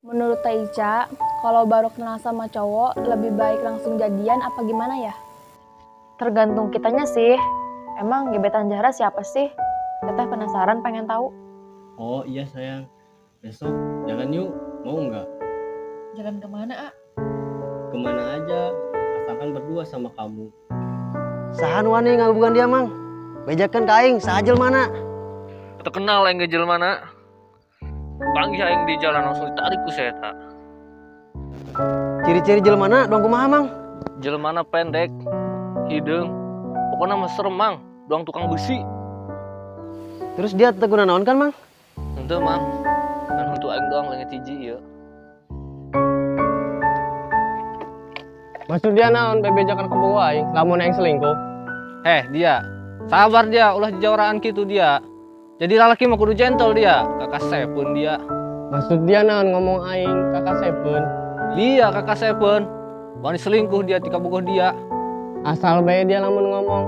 Menurut Teh Ica, kalau baru kenal sama cowok, lebih baik langsung jadian apa gimana ya? Tergantung kitanya sih. Emang gebetan Zahra siapa sih? Teteh penasaran pengen tahu. Oh iya sayang, besok jalan yuk, mau nggak? Jalan kemana, A? Kemana aja, asalkan berdua sama kamu. Sahan wani ngabugan dia mang. Bejakan kaing sahajel mana? Terkenal yang ngejel mana? Panggil aing di jalan langsung ditarik ku saya tak. Ciri-ciri jel mana dong kumaha mang? Jel mana pendek, hidung, pokoknya mah serem mang, doang tukang besi. Terus dia teguna naon kan mang? Ente mang, kan untuk aing doang lagi hiji ya. Maksud dia naon bebejakan ke bawah aing, lamun aing selingkuh. Dia, sabar dia, ulah jawraan gitu dia. Jadi lalaki mah kudu gentle dia, kakak Seven dia. Maksud dia naon ngomong aing kakak Seven. Dia kakak Seven, wani selingkuh dia tika bogoh dia. Asal bae dia lamun ngomong